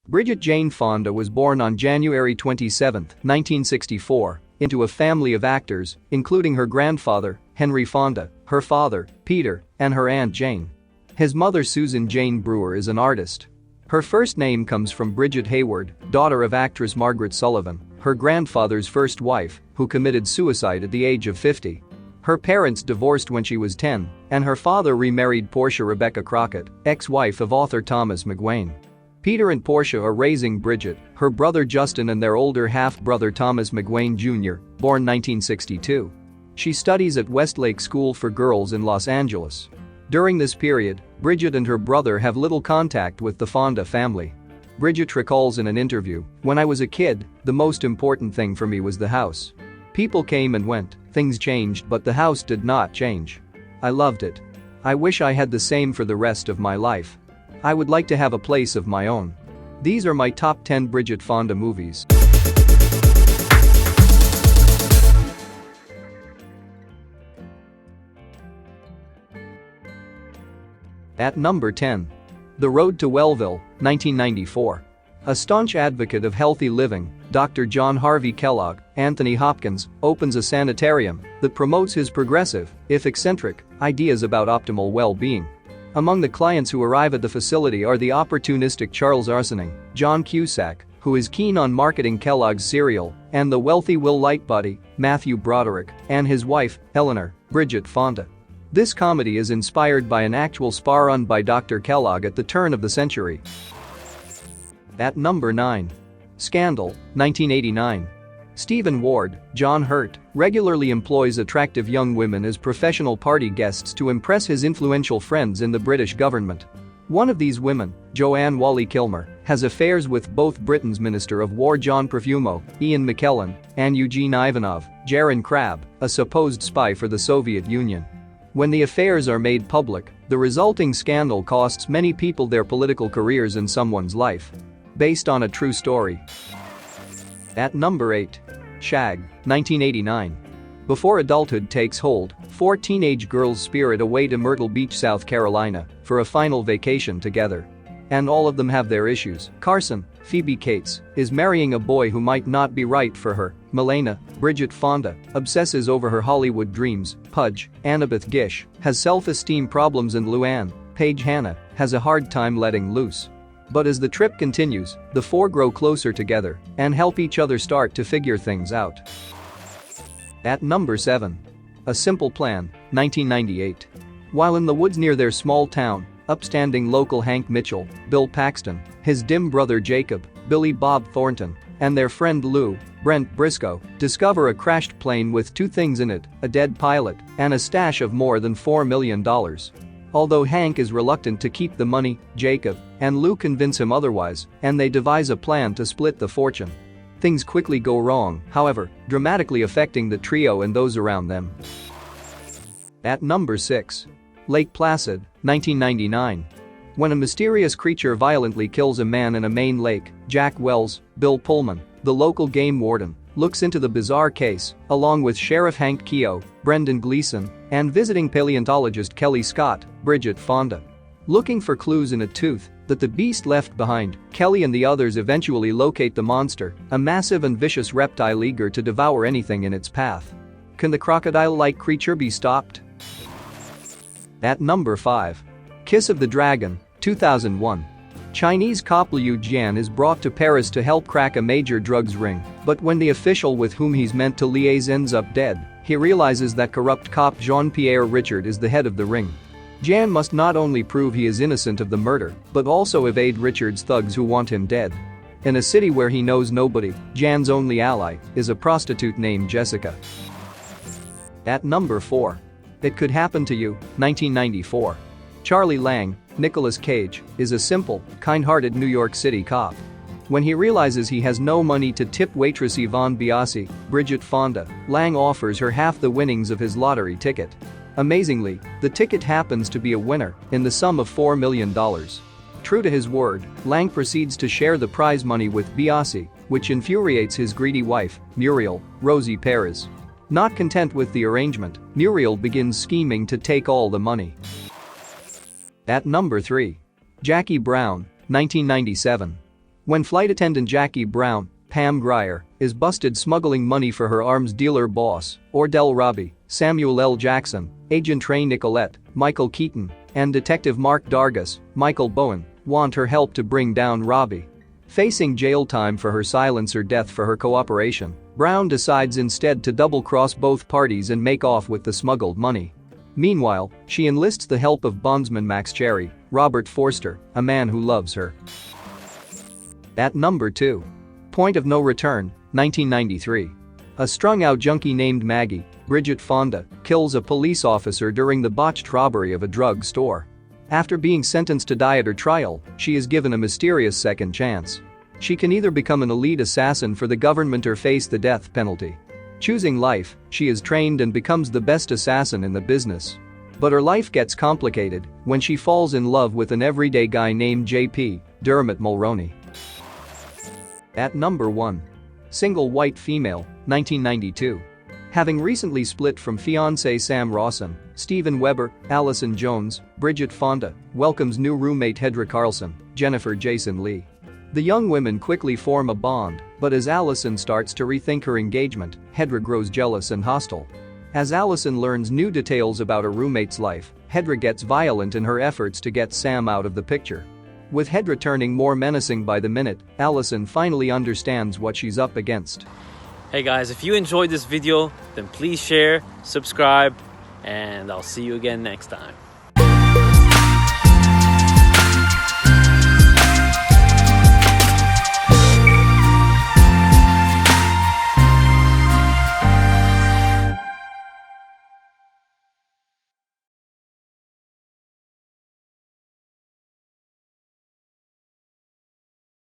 Bridget Jane Fonda was born on January 27, 1964, into a family of actors, including her grandfather, Henry Fonda, her father, Peter, and her aunt Jane. His mother, Susan Jane Brewer, is an artist. Her first name comes from Bridget Hayward, daughter of actress Margaret Sullavan, her grandfather's first wife, who committed suicide at the age of 50. Her parents divorced when she was 10, and her father remarried Portia Rebecca Crockett, ex-wife of author Thomas McGuane. Peter and Portia are raising Bridget, her brother Justin, and their older half-brother Thomas McGuane Jr., born 1962. She studies at Westlake School for Girls in Los Angeles. During this period, Bridget and her brother have little contact with the Fonda family. Bridget recalls in an interview, "When I was a kid, the most important thing for me was the house. People came and went, things changed, but the house did not change. I loved it. I wish I had the same for the rest of my life. I would like to have a place of my own." These are my top 10 Bridget Fonda movies. At number 10. The Road to Wellville, 1994. A staunch advocate of healthy living, Dr. John Harvey Kellogg, Anthony Hopkins, opens a sanitarium that promotes his progressive, if eccentric, ideas about optimal well-being. Among the clients who arrive at the facility are the opportunistic Charles Arsening, John Cusack, who is keen on marketing Kellogg's cereal, and the wealthy Will Lightbody, Matthew Broderick, and his wife, Eleanor, Bridget Fonda. This comedy is inspired by an actual spa run by Dr. Kellogg at the turn of the century. At number 9. Scandal, 1989. Stephen Ward, John Hurt, regularly employs attractive young women as professional party guests to impress his influential friends in the British government. One of these women, Joanne Whalley-Kilmer, has affairs with both Britain's Minister of War John Profumo, Ian McKellen, and Eugene Ivanov, Jaron Crabbe, a supposed spy for the Soviet Union. When the affairs are made public, the resulting scandal costs many people their political careers and someone's life. Based on a true story. At number 8. Shag, 1989. Before adulthood takes hold, 4 teenage girls spirit away to Myrtle Beach, South Carolina, for a final vacation together. And all of them have their issues. Carson, Phoebe Cates, is marrying a boy who might not be right for her. Milena, Bridget Fonda, obsesses over her Hollywood dreams. Pudge, Annabeth Gish, has self-esteem problems, and Luann, Paige Hannah, has a hard time letting loose. But as the trip continues, the 4 grow closer together and help each other start to figure things out. At number 7. A Simple Plan, 1998. While in the woods near their small town, upstanding local Hank Mitchell, Bill Paxton, his dim brother Jacob, Billy Bob Thornton, and their friend Lou, Brent Briscoe, discover a crashed plane with 2 things in it, a dead pilot and a stash of more than $4 million. Although Hank is reluctant to keep the money, Jacob and Lou convince him otherwise, and they devise a plan to split the fortune. Things quickly go wrong, however, dramatically affecting the trio and those around them. At number 6. Lake Placid, 1999. When a mysterious creature violently kills a man in a Maine lake, Jack Wells, Bill Pullman, the local game warden, looks into the bizarre case, along with Sheriff Hank Keogh, Brendan Gleeson, and visiting paleontologist Kelly Scott, Bridget Fonda. Looking for clues in a tooth that the beast left behind, Kelly and the others eventually locate the monster, a massive and vicious reptile eager to devour anything in its path. Can the crocodile-like creature be stopped? At number 5. Kiss of the Dragon, 2001. Chinese cop Liu Jian is brought to Paris to help crack a major drugs ring, but when the official with whom he's meant to liaise ends up dead, he realizes that corrupt cop Jean-Pierre Richard is the head of the ring. Jian must not only prove he is innocent of the murder, but also evade Richard's thugs who want him dead. In a city where he knows nobody, Jian's only ally is a prostitute named Jessica. At number 4. It Could Happen to You, 1994. Charlie Lang, Nicolas Cage, is a simple, kind-hearted New York City cop. When he realizes he has no money to tip waitress Yvonne Biasi, Bridget Fonda, Lang offers her half the winnings of his lottery ticket. Amazingly, the ticket happens to be a winner in the sum of $4 million. True to his word, Lang proceeds to share the prize money with Biasi, which infuriates his greedy wife, Muriel, Rosie Perez. Not content with the arrangement, Muriel begins scheming to take all the money. At number 3. Jackie Brown, 1997. When flight attendant Jackie Brown, Pam Grier, is busted smuggling money for her arms dealer boss, Ordell Robbie, Samuel L. Jackson, Agent Ray Nicolette, Michael Keaton, and Detective Mark Dargis, Michael Bowen, want her help to bring down Robbie. Facing jail time for her silence or death for her cooperation, Brown decides instead to double-cross both parties and make off with the smuggled money. Meanwhile, she enlists the help of bondsman Max Cherry, Robert Forster, a man who loves her. At number 2. Point of No Return, 1993. A strung-out junkie named Maggie, Bridget Fonda, kills a police officer during the botched robbery of a drug store. After being sentenced to die at her trial, she is given a mysterious second chance. She can either become an elite assassin for the government or face the death penalty. Choosing life, she is trained and becomes the best assassin in the business. But her life gets complicated when she falls in love with an everyday guy named J.P. Dermot Mulroney. At number 1. Single white female, 1992. Having recently split from fiancé Sam Rawson, Steven Weber, Allison Jones, Bridget Fonda welcomes new roommate Hedra Carlson, Jennifer Jason Leigh. The young women quickly form a bond, but as Allison starts to rethink her engagement, Hedra grows jealous and hostile. As Allison learns new details about her roommate's life, Hedra gets violent in her efforts to get Sam out of the picture. With Hedra turning more menacing by the minute, Allison finally understands what she's up against. Hey guys, if you enjoyed this video, then please share, subscribe, and I'll see you again next time.